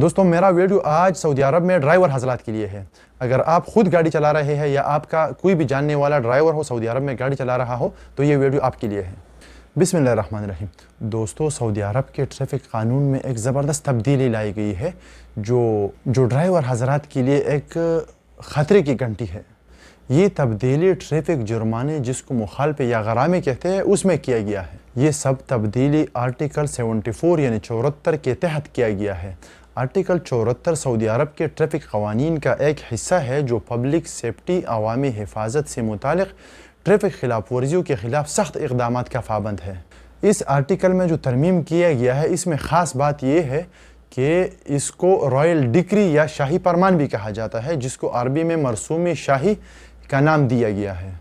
دوستوں میرا ویڈیو آج سعودی عرب میں ڈرائیور حضرات کے لیے ہے۔ اگر آپ خود گاڑی چلا رہے ہیں یا آپ کا کوئی بھی جاننے والا ڈرائیور ہو سعودی عرب میں گاڑی چلا رہا ہو تو یہ ویڈیو آپ کے لیے ہے۔ بسم اللہ الرحمن الرحیم۔ دوستو سعودی عرب کے ٹریفک قانون میں ایک زبردست تبدیلی لائی گئی ہے جو ڈرائیور حضرات کے لیے ایک خطرے کی گھنٹی ہے۔ یہ تبدیلی ٹریفک جرمانے جس کو مخالفے یا غرامے کہتے ہیں اس میں کیا گیا ہے۔ یہ سب تبدیلی آرٹیکل 74 یعنی 74 کے تحت کیا گیا ہے۔ آرٹیکل 74 سعودی عرب کے ٹریفک قوانین کا ایک حصہ ہے جو پبلک سیفٹی عوامی حفاظت سے متعلق ٹریفک خلاف ورزیوں کے خلاف سخت اقدامات کا پابند ہے۔ اس آرٹیکل میں جو ترمیم کیا گیا ہے اس میں خاص بات یہ ہے کہ اس کو رائل ڈکری یا شاہی فرمان بھی کہا جاتا ہے جس کو عربی میں مرسوم شاہی کا نام دیا گیا ہے۔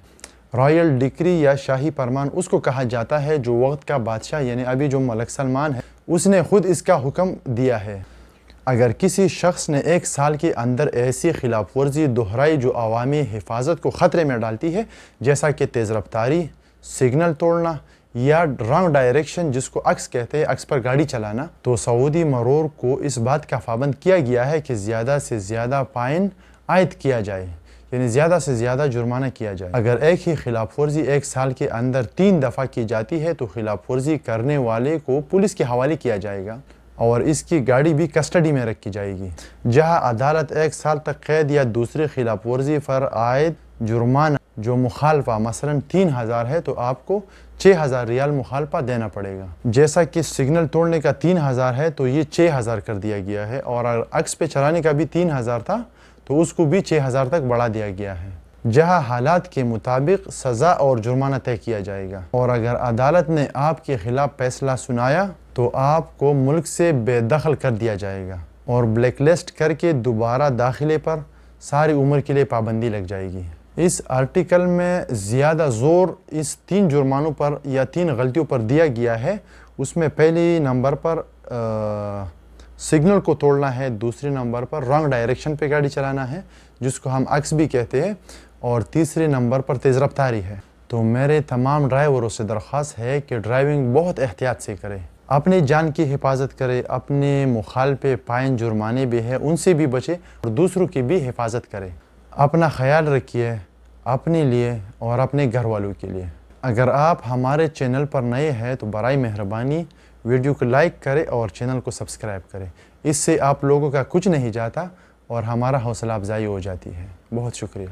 رائل ڈکری یا شاہی فرمان اس کو کہا جاتا ہے جو وقت کا بادشاہ یعنی ابھی جو ملک سلمان ہے اس نے خود اس کا حکم دیا ہے۔ اگر کسی شخص نے ایک سال کے اندر ایسی خلاف ورزی دہرائی جو عوامی حفاظت کو خطرے میں ڈالتی ہے جیسا کہ تیز رفتاری، سگنل توڑنا یا رانگ ڈائریکشن جس کو عکس کہتے ہیں، عکس پر گاڑی چلانا، تو سعودی مرور کو اس بات کا پابند کیا گیا ہے کہ زیادہ سے زیادہ فائن عائد کیا جائے، یعنی زیادہ سے زیادہ جرمانہ کیا جائے۔ اگر ایک ہی خلاف ورزی ایک سال کے اندر 3 دفعہ کی جاتی ہے تو خلاف ورزی کرنے والے کو پولیس کے حوالے کیا جائے گا اور اس کی گاڑی بھی کسٹڈی میں رکھی جائے گی، جہاں عدالت 1 سال تک قید یا دوسری خلاف ورزی پر عائد جرمانہ جو مخالفہ مثلاً 3000 ہے تو آپ کو 6000 ریال مخالفہ دینا پڑے گا۔ جیسا کہ سگنل توڑنے کا 3000 ہے تو یہ 6000 کر دیا گیا ہے، اور اگر عکس پہ چلانے کا بھی 3000 تھا تو اس کو بھی 6000 تک بڑھا دیا گیا ہے، جہاں حالات کے مطابق سزا اور جرمانہ طے کیا جائے گا۔ اور اگر عدالت نے آپ کے خلاف فیصلہ سنایا تو آپ کو ملک سے بے دخل کر دیا جائے گا اور بلیک لسٹ کر کے دوبارہ داخلے پر ساری عمر کے لیے پابندی لگ جائے گی۔ اس آرٹیکل میں زیادہ زور اس 3 جرمانوں پر یا 3 غلطیوں پر دیا گیا ہے۔ اس میں پہلی نمبر پر سگنل کو توڑنا ہے، دوسرے نمبر پر رانگ ڈائریکشن پہ گاڑی چلانا ہے جس کو ہم عکس بھی کہتے ہیں، اور تیسرے نمبر پر تیز رفتاری ہے۔ تو میرے تمام ڈرائیوروں سے درخواست ہے کہ ڈرائیونگ بہت احتیاط سے کریں، اپنی جان کی حفاظت کرے، اپنے مخالفے فائن جرمانے بھی ہیں ان سے بھی بچے اور دوسروں کی بھی حفاظت کرے۔ اپنا خیال رکھیے اپنے لیے اور اپنے گھر والوں کے لیے۔ اگر آپ ہمارے چینل پر نئے ہیں تو برائے مہربانی ویڈیو کو لائک کریں اور چینل کو سبسکرائب کریں، اس سے آپ لوگوں کا کچھ نہیں جاتا اور ہمارا حوصلہ افزائی ہو جاتی ہے۔ بہت شکریہ۔